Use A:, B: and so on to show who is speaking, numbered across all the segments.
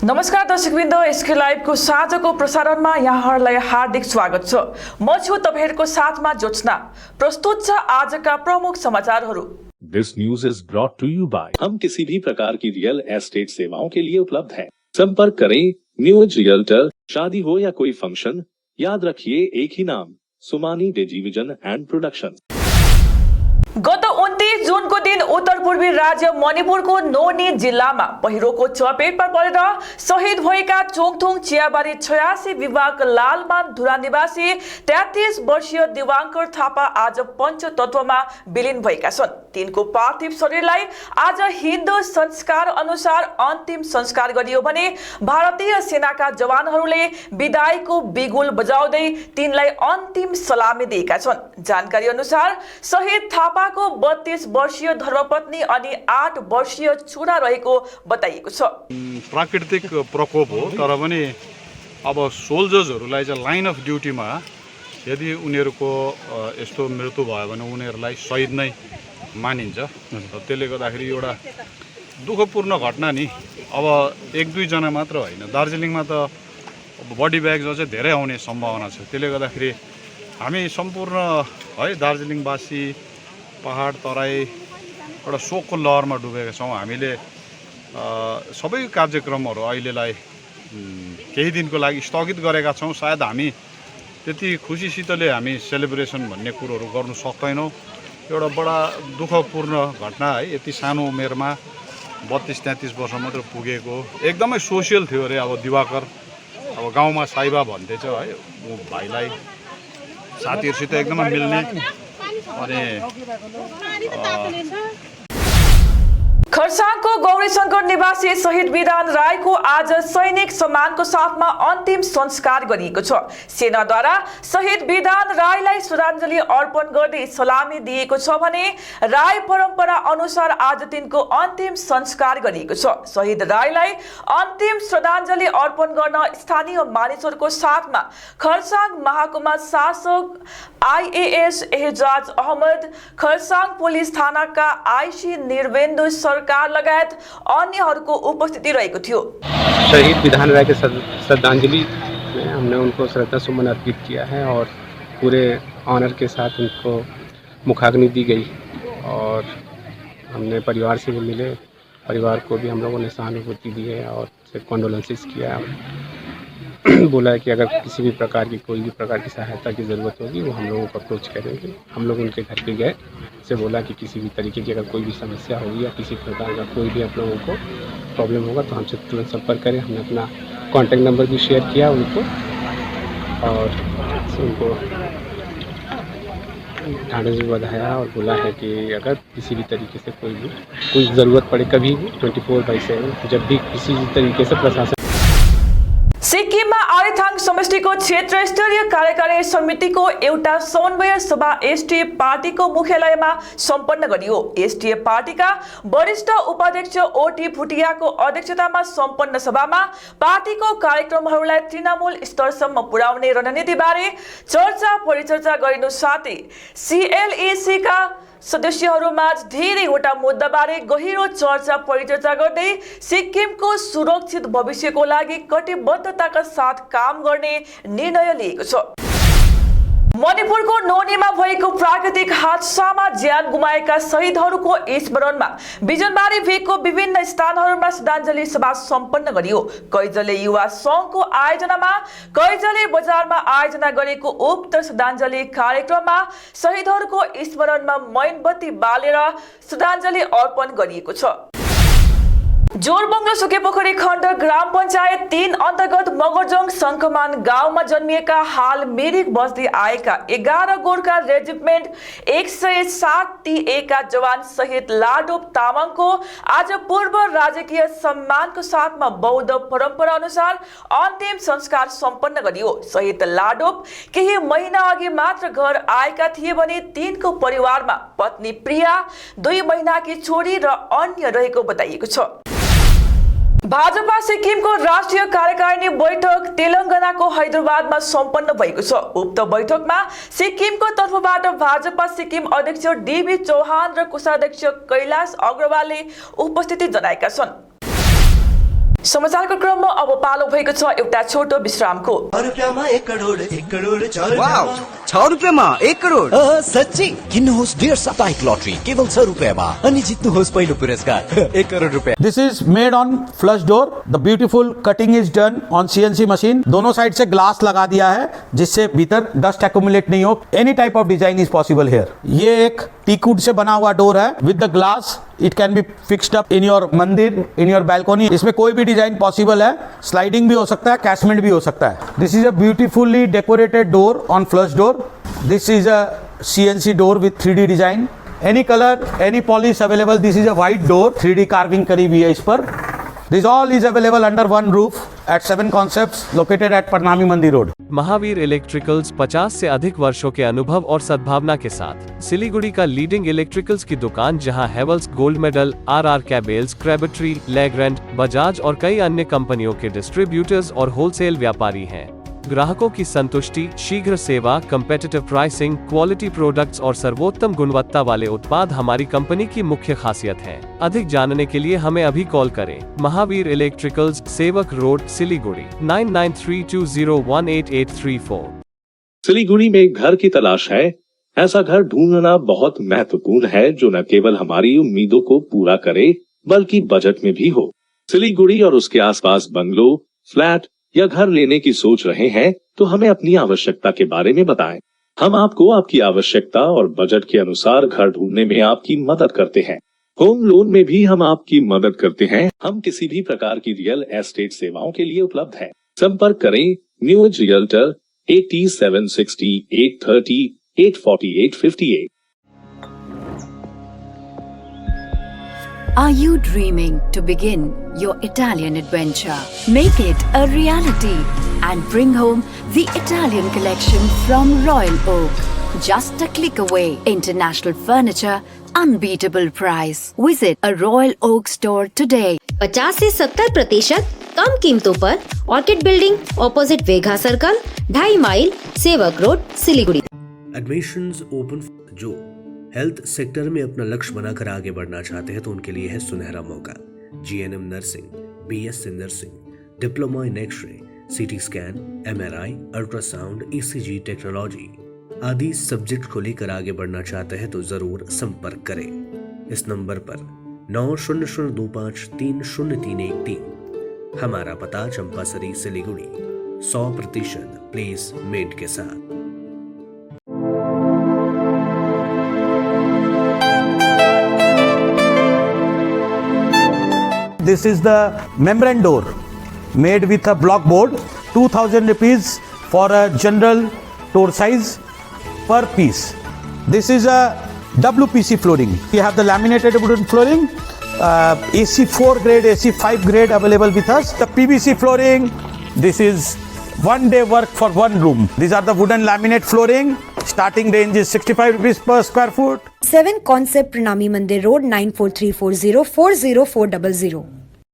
A: नमस्कार दर्शकवृन्द, एसके लाइभको साँझको प्रसारणमा यहाँहरूलाई हार्दिक स्वागत छ। म छु तपाईहरुको साथमा जोत्सना। प्रस्तुत छ आजका प्रमुख समाचारहरू।
B: This news is brought to you by हम किसी भी प्रकार की रियल एस्टेट सेवाओं के लिए उपलब्ध हैं। संपर्क करें न्यू एज रियल्टर। शादी हो या कोई फंक्शन, याद रखिए एक ही नाम, सुमानी टेलिभिजन एंड प्रोडक्शन।
A: गत 29 जुनको दिन उत्तर पूर्वी राज्य मणिपुरको नोनी जिल्लामा पहिरोको चपेटमा परेर शहीद भएका चोङथुङ चियाबारी 86 विभाग लालमान धुरा निवासी 33 वर्षीय दिवाङ्कर थापा आज पञ्चतत्वमा विलिन भएका छन्। तिनको पार्थिव शरीरलाई आज हिन्दू संस्कार अनुसार अन्तिम संस्कार गरियो भने भारतीय सेनाका जवानहरूले विदाईको बिगुल बजाउँदै तिनलाई अन्तिम सलामी दिएका छन्। जानकारी अनुसार शहीद थापाको 32 वर्षीय धर्मपत्नी अनि 8 वर्षीय छोरा रहेको बताइएको छ।
C: प्राकृतिक प्रकोप हो, तर पनि अब सोल्जर्सहरूलाई चाहिँ लाइन अफ ड्युटीमा यदि उनीहरूको यस्तो मृत्यु भयो भने उनीहरूलाई शहीद नै मानिन्छ। त्यसले गर्दाखेरि एउटा दुःखपूर्ण घटना नि। अब एक दुई जना मात्र होइन, दार्जिलिङमा त बडी ब्याग चाहिँ धेरै आउने सम्भावना छ। त्यसले गर्दाखेरि हामी सम्पूर्ण है दार्जिलिङवासी पहाड तराई एउटा शोकको लहरमा डुबेका छौँ। हामीले सबै कार्यक्रमहरू अहिलेलाई केही दिनको लागि स्थगित गरेका छौँ। सायद हामी त्यति खुसीसितले हामी सेलिब्रेसन भन्ने कुरोहरू गर्नु सक्दैनौँ। एउटा बडा दुःखपूर्ण घटना है, यति सानो उमेरमा 32-33 वर्ष मात्र पुगेको, एकदमै सोसियल थियो अरे। अब दिवाकर अब गाउँमा साइबा भन्थे चाहिँ है, ऊ भाइलाई साथीहरूसित एकदमै मिल्ने अनि
A: खरसाङको गौरीशंकर निवासी शहीद विधान राईको आज सैनिक सम्मानको साथमा अन्तिम संस्कार गरिएको छ। सेनाद्वारा शहीद विधान राईलाई श्रद्धाञ्जली अर्पण गर्दै सलामी दिएको छ भने राई परम्परा अनुसार आज तिनको अन्तिम संस्कार गरिएको छ। शहीद राईलाई अन्तिम श्रद्धाञ्जली अर्पण गर्न स्थानीय मानिसहरूको साथमा खरसाङ महकुमा शासक आईएएस एहजाज अहमद, खरसाङ पुलिस थानाका आईसी निर्वेन्दु सरकार लगायत अन्यहरूको उपस्थिति रहेको थियो।
D: शहीद विधान राय के श्रद्धांजलि में हमने उनको श्रद्धा सुमन अर्पित किया है और पूरे ऑनर के साथ उनको मुखाग्नि दी गई और हमने परिवार से भी मिले, परिवार को भी हम लोगों ने सहानुभूति दी है और कॉन्डोलेंसेस किया। बोला है कि अगर किसी भी प्रकार की कोई भी प्रकार की सहायता की ज़रूरत होगी वो हम लोगों को अप्रोच करेंगे। हम लोग उनके घर पे गए, से बोला कि किसी भी तरीके की अगर कोई भी समस्या होगी या किसी प्रकार का कोई भी आप लोगों को प्रॉब्लम होगा तो हमसे तुरंत संपर्क करें। हमने अपना कॉन्टैक्ट नंबर भी शेयर किया उनको और उनको ढांढस भी बधाया और बोला है कि अगर किसी भी तरीके से कोई ज़रूरत पड़े कभी भी 24/7 जब भी किसी भी तरीके से प्रशासन।
A: सिक्किममा आरिथाङ समष्टिको क्षेत्र स्तरीय कार्यकारी समितिको एउटा समन्वय सभा एसटीएफ पार्टीको मुख्यालयमा सम्पन्न गरियो। एसटीएफ पार्टीका वरिष्ठ उपाध्यक्ष ओटी भुटियाको अध्यक्षतामा सम्पन्न सभामा पार्टीको कार्यक्रमहरूलाई तृणमूल स्तरसम्म पुर्याउने रणनीतिबारे चर्चा परिचर्चा गरिनु साथै सीएलएसीका सदस्यहरूमाझ धेरैवटा मुद्दाबारे गहिरो चर्चा परिचर्चा गर्दै सिक्किमको सुरक्षित भविष्यको लागि कटिबद्धताका साथ काम गर्ने निर्णय लिएको छ। मणिपुरको नोनीमा भएको प्राकृतिक हादसामा ज्यान गुमाएका शहीदहरूको स्मरणमा बिजनबारी भेगको विभिन्न स्थानहरूमा श्रद्धाञ्जली सभा सम्पन्न गरियो। कैजले युवा संघको आयोजनामा कैजले बजारमा आयोजना गरेको उक्त श्रद्धाञ्जली कार्यक्रममा शहीदहरूको स्मरणमा मैनबत्ती बालेर श्रद्धाञ्जली अर्पण गरिएको छ। जोरबङ्गलो सुकेपोखरी खण्ड ग्राम पञ्चायत 3 अन्तर्गत मगरजोङ शङ्खमान गाउँमा जन्मिएका हाल मिरिक बस्दै आएका 11 गोर्खा रेजिमेन्ट 107 TA का जवान शहीद लाडोप तामाङको आज पूर्व राजकीय सम्मानको साथमा बौद्ध परम्परा अनुसार अन्तिम संस्कार सम्पन्न गरियो। शहीद लाडोप केही महिना अघि मात्र घर आएका थिए भने तिनको परिवारमा पत्नी प्रिया, 2 महिनाकी छोरी र अन्य रहेको बताइएको छ। भाजपा सिक्किमको राष्ट्रिय कार्यकारिणी बैठक तेलंगानाको हैदराबादमा सम्पन्न भएको छ। उक्त बैठकमा सिक्किमको तर्फबाट भाजपा सिक्किम अध्यक्ष डीबी चौहान र कोषाध्यक्ष कैलाश अग्रवालले उपस्थिति जनाएका छन्। समाचारको क्रममा अब पालो भएको छ एउटा छोटो विश्रामको।
E: रुपियाँमा 1 करोड 1 करोड 4
F: वाउ, 6 रुपियाँमा 1 करोड।
E: सच्ची किन्नुहोस् डेढ साप्ताहिक लटरी केवल 6 रुपियाँमा अनि जित्नुहोस् पहिलो पुरस्कार 1 करोड रुपियाँ।
G: This is made on flush door. The beautiful cutting is done on CNC machine. दोनों साइड से ग्लास लगा दिया है जिससे भीतर डस्ट एक्यूमुलेट नहीं हो। Any type of design is possible here. ये एक टीकवुड से बना हुआ डोर है with the glass. It can be fixed up in your मंदिर, in your balcony. इसमें कोई भी डिजाइन पॉसिबल है। स्लाइडिंग भी हो सकता है, कैसमेंट भी हो सकता है। This is a beautifully decorated door on flush door. This is a CNC door with 3D design. Any color, any polish available. This is a white door, 3D carving curry हुई है इस पर। This all is available under one roof at 7 Concepts located at Parnami Mandi Road.
H: Mahavir electricals 50 से अधिक वर्षों के अनुभव और सद्भावना के साथ सिलीगुड़ी का लीडिंग इलेक्ट्रिकल्स की दुकान, जहां Havells Gold Medal, RR cables, Crabtree, Legrand, Bajaj और कई अन्य कंपनियों के डिस्ट्रीब्यूटर्स और होलसेल व्यापारी हैं। ग्राहकों की संतुष्टि, शीघ्र सेवा, कम्पेटिटिव प्राइसिंग, क्वालिटी प्रोडक्ट्स और सर्वोत्तम गुणवत्ता वाले उत्पाद हमारी कंपनी की मुख्य खासियत है। अधिक जानने के लिए हमें अभी कॉल करें। महावीर इलेक्ट्रिकल्स, सेवक रोड, सिलीगुड़ी 9932018834।
B: सिलीगुड़ी में एक घर की तलाश है? ऐसा घर ढूंढना बहुत महत्वपूर्ण है जो न केवल हमारी उम्मीदों को पूरा करे बल्कि बजट में भी हो। सिलीगुड़ी और उसके आसपास बंगलो, फ्लैट या घर लेने की सोच रहे हैं तो हमें अपनी आवश्यकता के बारे में बताएं। हम आपको आपकी आवश्यकता और बजट के अनुसार घर ढूंढने में आपकी मदद करते हैं। होम लोन में भी हम आपकी मदद करते हैं। हम किसी भी प्रकार की रियल एस्टेट सेवाओं के लिए उपलब्ध हैं। संपर्क करें new age realtor 8760 830 848 58।
I: Are you dreaming to begin your Italian adventure? Make it a reality and bring home the Italian collection from Royal Oak. Just a click away. International furniture, unbeatable price. Visit a Royal Oak store today.
J: 50 से 70% कम कीमतों पर Orchid building, opposite Vega circle, 2.5 mile, Sevoke road, Siliguri.
K: Admissions open. जो health sector में अपना लक्ष्य बनाकर आगे बढ़ना चाहते हैं तो उनके लिए है सुनहरा मौका। GNM nursing, BSc nursing, diploma in X-ray, CT scan, MRI, ultrasound, ECG technology आदि सब्जेक्ट को लेकर आगे बढ़ना चाहते हैं तो जरूर संपर्क करें इस नंबर पर 9002530313। हमारा पता चंपासरी, सिलीगुड़ी। 100% प्लेसमेंट के साथ।
G: This is the membrane door made with a block board. 2000 rupees for a general door size per piece. This is a WPC flooring. We have the laminated wooden flooring, AC4 grade, AC5 grade available with us. The PVC flooring, this is one day work for one room. These are the wooden laminate flooring. Starting range is 65 rupees per square foot.
L: 7 Concept, Pranami Mandir Road, 94340 40400।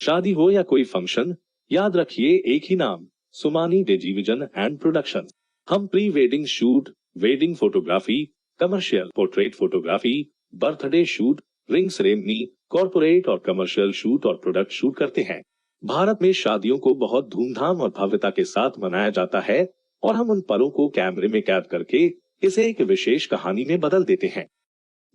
B: शादी हो या कोई function, याद रखिए एक ही नाम, Sumani डिजीविजन and production. हम pre wedding shoot, wedding photography, commercial portrait photography, birthday shoot, ring ceremony, corporate और commercial shoot और प्रोडक्ट शूट करते हैं। भारत में शादियों को बहुत धूमधाम और भव्यता के साथ मनाया जाता है और हम उन पलों को कैमरे में कैद करके इसे एक विशेष कहानी में बदल देते हैं।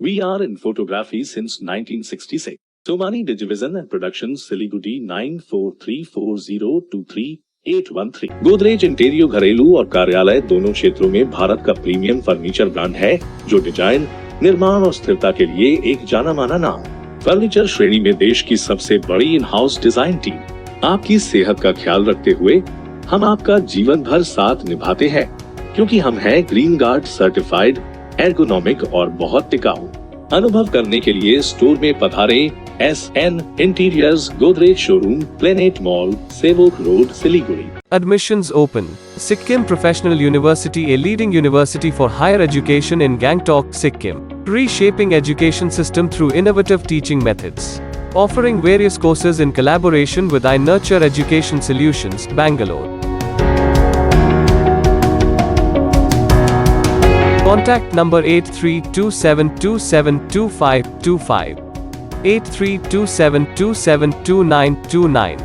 B: We are in photography since 1966. Somani Digivision and Productions, Siliguri 9434023813। Godrej इंटीरियो घरेलू और कार्यालय दोनों क्षेत्रों में भारत का प्रीमियम फर्नीचर ब्रांड है जो डिजाइन, निर्माण और स्थिरता के लिए एक जाना माना नाम। फर्नीचर श्रेणी में देश की सबसे बड़ी इन हाउस डिजाइन टीम। आपकी सेहत का ख्याल रखते हुए हम आपका जीवन भर साथ निभाते हैं क्योंकि हम हैं ग्रीन गार्ड सर्टिफाइड, एर्गोनॉमिक और बहुत टिकाऊ। अनुभव करने के लिए स्टोर में पधारें। SN interiors, Godrej showroom, planet mall, Sevoke road, Siliguri.
H: Admissions open. Sikkim Professional University, a leading university for higher education in Gangtok, Sikkim. Reshaping education system through innovative teaching methods. Offering various courses in collaboration with iNurture Education Solutions, Bangalore. Contact number 8327272525, 8327272929.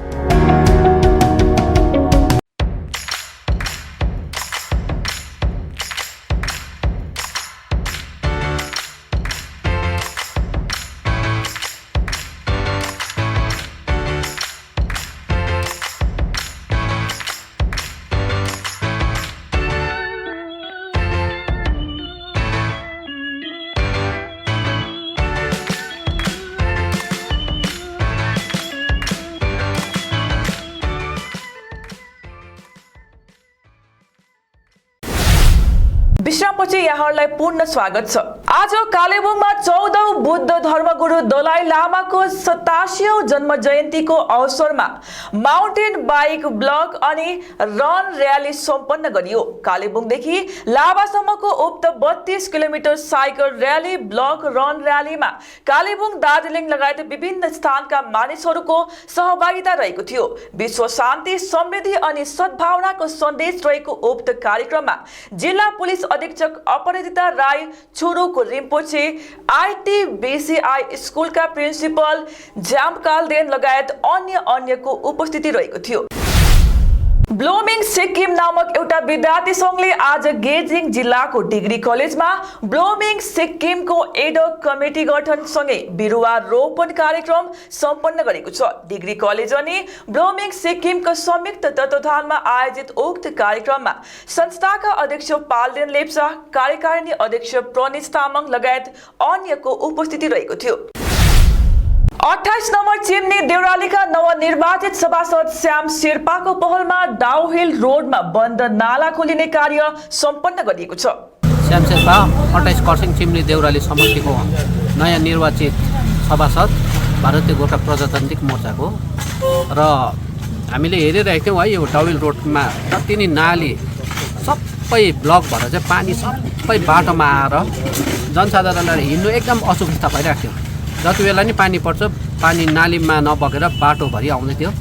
A: विश्रामपछि यहाँहरूलाई पूर्ण स्वागत छ। आज कालेबुङमा 14औं बुद्ध धर्मगुरु दलाई लामाको 87औं जन्म जयन्तीको अवसरमा माउन्टेन बाइक ब्लक अनि रन र्याली सम्पन्न गरियो। कालेबुङदेखि लाभासम्मको उक्त 32 kilometre cycle rally block run र्यालीमा कालेबुङ, दार्जिलिङ लगायत विभिन्न स्थानका मानिसहरूको सहभागिता रहेको थियो। विश्व शान्ति, समृद्धि अनि सद्भावनाको सन्देश रहेको उक्त कार्यक्रममा जिल्ला पुलिस अधीक्षक अपराजिता राई, छुरुक रिम्पोछे, आईटीबीसीआई स्कुलका प्रिन्सिपल झ्याम्कालदेन लगायत अन्यको उपस्थिति रहेको थियो। ब्लोमिङ सिक्किम नामक एउटा विद्यार्थी संघले आज गेजिङ जिल्लाको डिग्री कलेजमा ब्लोमिङ सिक्किमको एडक कमिटी गठन सँगै बिरुवा रोपण कार्यक्रम सम्पन्न गरेको छ। डिग्री कलेज अनि ब्लोमिङ सिक्किमको संयुक्त तत्वावधानमा आयोजित उक्त कार्यक्रममा संस्थाका अध्यक्ष पाल्देन लेप्चा, कार्यकारिणी अध्यक्ष प्रणित तामाङ लगायत अन्यको उपस्थिति रहेको थियो। 28 नम्बर चिम्नी देउरालीका नवनिर्वाचित सभासद श्याम शेर्पाको पहलमा डाउहिल रोडमा बन्द नाला खोलिने कार्य सम्पन्न गरिएको छ।
M: श्याम शेर्पा 28 खरसाङ चिम्नी देउराली समष्टिको नयाँ निर्वाचित सभासद, भारतीय गोर्खा प्रजातान्त्रिक मोर्चाको। र हामीले हेरिरहेको थियौँ है, यो डाउहिल रोडमा जति नै नाली सबै ब्लक भएर चाहिँ पानी सबै बाटोमा आएर जनसाधारणलाई हिँड्नु एकदम असुविस्ता भइरहेको थियो। जति बेला नि पानी पर्छ, पानी नालीमा नबगेर बाटोभरि आउँदै थियो।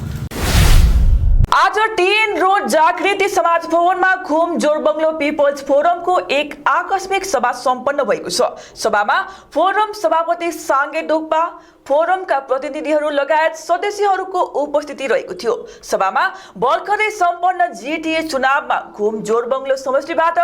A: आज टीएन रोड जागृति समाज भवनमा घुम जोरबङ्गलो पिपल्स फोरमको एक आकस्मिक सभा सम्पन्न भएको छ। सभामा फोरम सभापति साङ्गे डोक्पा, फोरमका प्रतिनिधिहरू लगायत सदस्यहरूको उपस्थिति रहेको थियो। सभामा भर्खरै सम्पन्न जीटीए चुनावमा घुम जोरबङ्गलो समष्टिबाट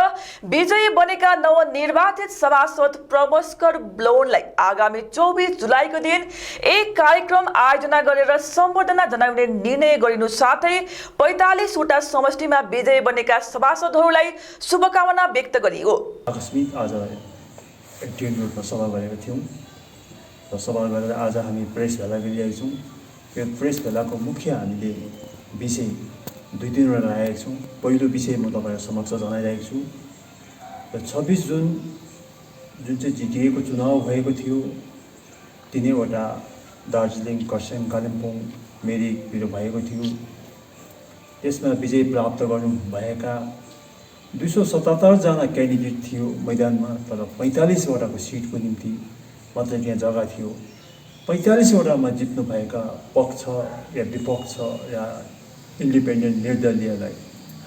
A: विजयी बनेका नवनिर्वाचित सभासद प्रमस्कर ब्लोनलाई आगामी 24 जुलाईको दिन एक कार्यक्रम आयोजना गरेर सम्बर्धना जनाउने निर्णय गरिनु साथै 45 वटा समष्टिमा विजयी बनेका सभासदहरूलाई शुभकामना व्यक्त गरियो।
N: आकस्मिक आज टीएन रोडमा सभा गरेका थियौँ र सभा गरेर आज हामी प्रेस भेला गरिरहेका छौँ। यो प्रेस भेलाको मुख्य हामीले विषय 2-3वटा राखेका छौँ। पहिलो विषय म तपाईँहरू समक्ष जनाइरहेको छु र 26 जुन जुन चाहिँ जिटिएको चुनाव भएको थियो, 3वटा दार्जिलिङ, खरसाङ, कालिम्पोङ, मिरिकतिर भएको थियो। त्यसमा विजय प्राप्त गर्नुभएका 277 जना क्यान्डिडेट थियो मैदानमा, तर 45 वटाको सिटको निम्ति मात्र त्यहाँ जग्गा थियो। 45 वटामा जित्नुभएका पक्ष या विपक्ष या इन्डिपेन्डेन्ट निर्दलीयलाई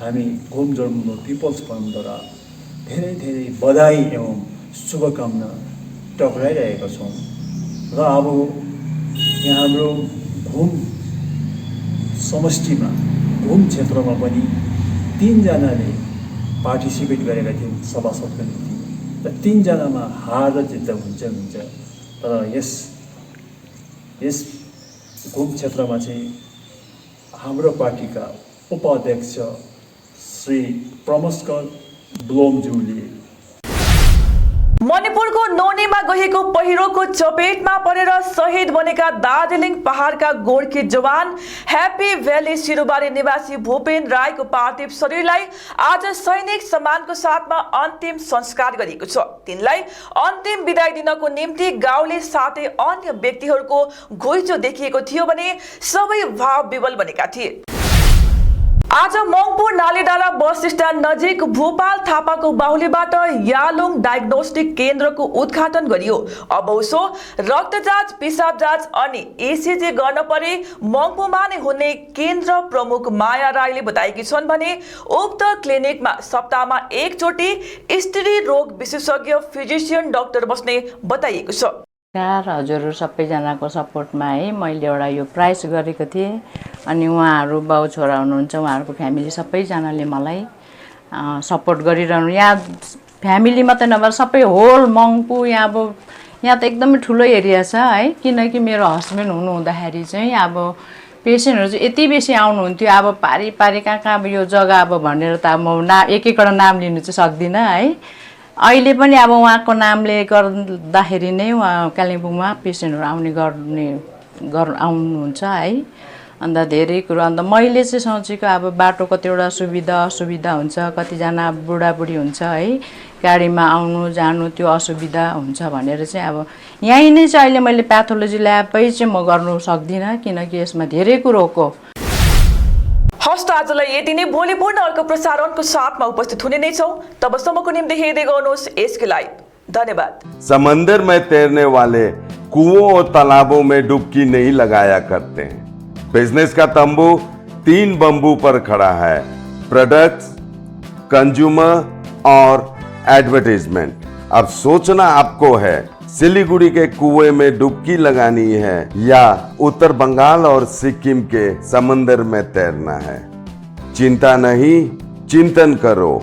N: हामी घुम जोरबङ्गलो पिपल्स फोरमद्वारा धेरै धेरै बधाई एवं शुभकामना टक्राइरहेका छौँ। र अब यहाँ हाम्रो घुम समष्टिमा, घुम क्षेत्रमा पनि 3 जनाले पार्टिसिपेट गरेका थिए सभासदको निम्ति र 3 जनामा हार र जित हुन्छ। तर यस घुम क्षेत्रमा चाहिँ हाम्रो पार्टीका उपाध्यक्ष श्री प्रमस्कर ब्लोमज्यूले
A: मणिपुरको नोनीमा गएको पहिरोको चपेटमा परेर शहीद बनेका दार्जिलिङ पहाडका गोर्खे जवान ह्याप्पी भ्याली सिरुबारी निवासी भूपेन राईको पार्थिव शरीरलाई आज सैनिक सम्मानको साथमा अन्तिम संस्कार गरिएको छ। तिनलाई अन्तिम बिदाई दिनको निम्ति गाउँले साथै अन्य व्यक्तिहरूको घुइँचो देखिएको थियो भने सबै भाव विवल बनेका थिए। आज मङपु नालीडाँडा बस स्ट्यान्ड नजिक भूपाल थापाको बाहुलीबाट यालुङ डायग्नोस्टिक केन्द्रको उद्घाटन गरियो। अबौसो रक्त जाँच, पिसाब जाँच अनि एसीजी गर्न परे मङपुमा नै हुने केन्द्र प्रमुख माया राईले बताएकी छन् भने उक्त क्लिनिकमा सप्ताहमा एकचोटि स्त्री रोग विशेषज्ञ फिजिसियन डाक्टर बस्ने बताइएको छ।
O: हजुर सबैजनाको सपोर्टमा है मैले एउटा यो प्राइस गरेको थिएँ अनि उहाँहरू बाउ छोरा हुनुहुन्छ, उहाँहरूको फ्यामिली सबैजनाले मलाई सपोर्ट गरिरहनु। यहाँ फ्यामिली मात्रै नभएर सबै होल मङपु यहाँ त एकदमै ठुलो एरिया छ है, किनकि मेरो हस्बेन्ड हुनुहुँदाखेरि चाहिँ अब पेसेन्टहरू चाहिँ यति बेसी आउनुहुन्थ्यो। अब पारी कहाँ अब यो जग्गा अब भनेर त म एक-एकवटा नाम लिनु चाहिँ सक्दिनँ है। अहिले पनि अब उहाँको नामले गर्दाखेरि नै उहाँ कालिम्पोङमा पेसेन्टहरू आउनुहुन्छ है। अन्त धेरै कुरो अन्त मैले चाहिँ सोचेको अब बाटो कतिवटा सुविधा असुविधा हुन्छ, कतिजना बुढाबुढी हुन्छ है, गाडीमा आउनु जानु त्यो असुविधा हुन्छ भनेर चाहिँ अब यहीँ नै चाहिँ अहिले मैले प्याथोलोजी ल्याबै चाहिँ म गर्नु सक्दिनँ, किनकि यसमा धेरै कुरोको।
A: हस्त आजलाई यति नै। भोलि पूर्ण अर्को प्रसारणको साथमा उपस्थित हुने नै छौँ। तबसम्मको निम्ति हेर्दै गर्नुहोस् एसके लाइभ। धन्यवाद।
P: समंदर में तैरने वाले कुओं और तालाबों में डुबकी नहीं लगाया करते हैं। बिजनेस का तंबू 3 बंबू पर खड़ा है: प्रोडक्ट्स, कंज्यूमर और एडवर्टाइजमेंट। अब सोचना आपको है, सिलीगुड़ी के कुएं में डुबकी लगानी है या उत्तर बंगाल और सिक्किम के समंदर में तैरना है। चिंता नहीं, चिंतन करो,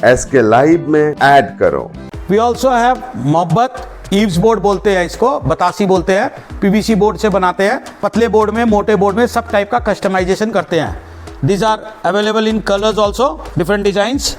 P: एसके लाइव में ऐड करो।
G: वी ऑल्सो हैव मोहब्बत ईव्स बोर्ड बोलते हैं इसको, बतासी बोलते हैं, पीवीसी बोर्ड से बनाते हैं। पतले बोर्ड में, मोटे बोर्ड में सब टाइप का कस्टमाइजेशन करते हैं। These are available in colors also, different designs.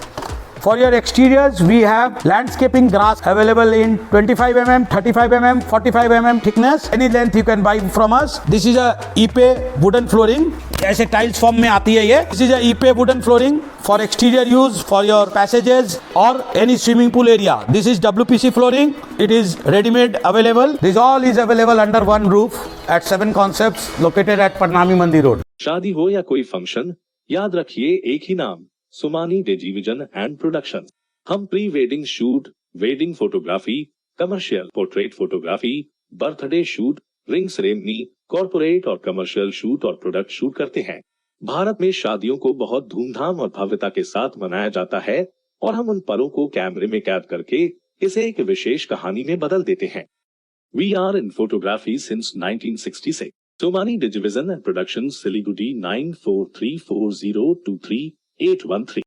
G: For your exteriors, we have landscaping grass available in 25 mm, 35 mm, 45 mm thickness. Any length you can buy from us. This is a Ipe wooden flooring. ऐसे tiles form में आती है ये. This is a Ipe wooden flooring for exterior use, for your passages or any swimming pool area. This is WPC flooring. It is ready-made available. This all is available under one roof at 7 Concepts located at Parnami Mandi Road.
B: शादी हो या कोई function, याद रखिए एक ही नाम, Sumani डिजीविजन and production. हम pre wedding shoot, wedding photography, commercial portrait photography, birthday shoot, ring ceremony, corporate और commercial shoot और प्रोडक्ट शूट करते हैं। भारत में शादियों को बहुत धूमधाम और भव्यता के साथ मनाया जाता है और हम उन पलों को कैमरे में कैद करके इसे एक विशेष कहानी में बदल देते हैं। We are in photography since 1966. Somani Digivision and Productions, Siliguri 9434023813.